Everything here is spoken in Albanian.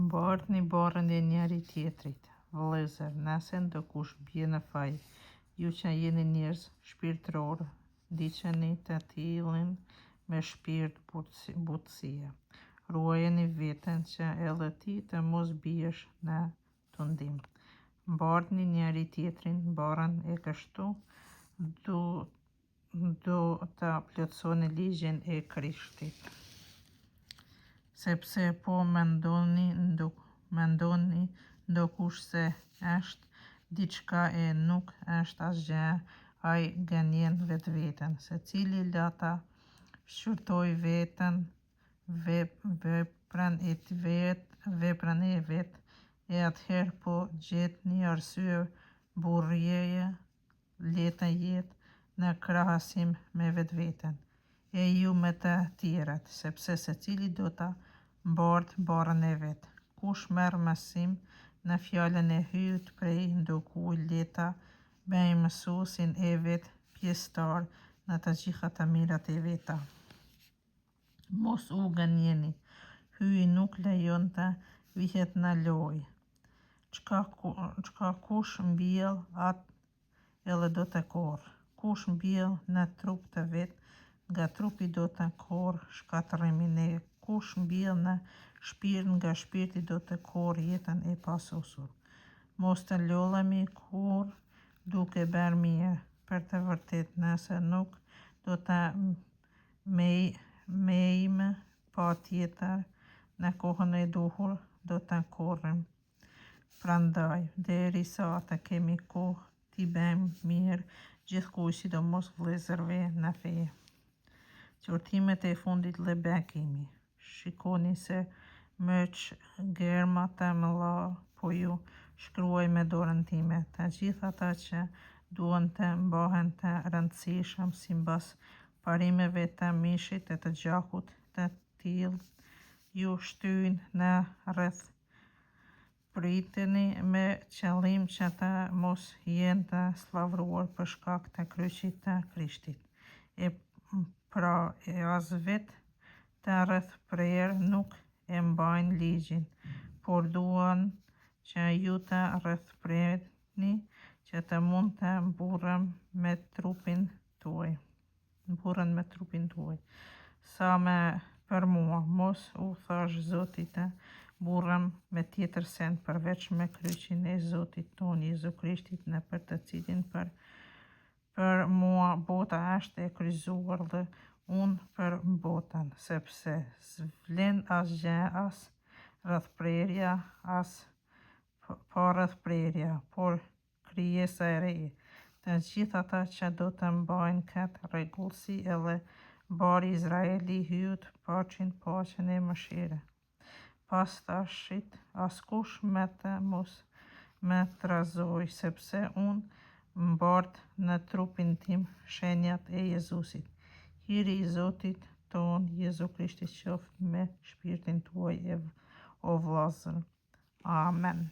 Mbartni barën e njëri tjetrit. Vëllezër, nëse ndokush bie në faj, ju që jeni njerëz shpirtëror, ndiqeni të tillin me shpirt butësie. Ruajeni veten që edhe ti të mos biesh në tundim. Mbartni njëri tjetrin barën e kështu do ta plotësoni ligjin e Krishtit. Sepse po mendoni ndokush se është diçka e nuk është asgjë, ai gënjen vetveten. Secili le ta shqyrtoj veten, veprën e vet, e atëherë po gjet një arsye burrjeje le të jetë në krahasim me vetveten, e ju me të tjerat, sepse secili do ta mbartë barën e vet. Kush merr mësim në fjalën e hyjt prej ndokujt, le ta bëjë mësuesin e vet pjesëtar në të gjitha të mirat e veta. Mos u gënjeni, hyji nuk lejon të vihet në lojë. Çka kush mbjell, atë edhe do të korrë. Kush mbjell në trup të vet, nga trupi do të korrë shkatërrimin, e kush mbjell në shpirt, nga shpirti do të korrë jetën e pasosur. Mos të lollemi kurrë duke bërë mirë, për të vërtetë, nëse nuk do të mejmë patjetër në kohën e duhur, do të korrim. Prandaj, derisa të kemi kohë, t'i bëjmë mirë gjithkujt, sidomos vëllezërve në fe. Qortimet e fundit le bekimi. Shikoni se më ç'gërma të mëdha po ju shkruaj me dorën time. Të gjithë ata që duan të mbahen të rëndësishëm sipas parimeve të mishit të gjakut, të tillë ju shtyjnë në rreth. Priteni me qëllim që të mos jenë të sllafruar për shkak të kryqit të Krishtit. Pra as vetë të rreth prerë nuk e mbajnë ligjin, por duan që ju të rrethprerni që të mund të mburren me trupin tuaj. Sa më për mua, mos u thash Zotit të mburrem me tjetër send përveç me kryqin e Zotit ton Jezu Krishtit, në për të cilin për mua bota është e kryqëzuar dhe unë për botën, sepse s'vlen asgjë, as rrethprerja, as pa rrethprerja, por krijesa e re. Të gjithë ata që do të mbajnë këtë rregull, si edhe bari Izraeli, hyjnë paqen e mëshirë. Pas tashit, askush me të mos më trazoj, sepse unë mbart në trupin tim shenjat e Jezusit. Hiri i Zotit ton Jezu Krishtit qoftë me shpirtin tuaj, o vëllezër. Amen.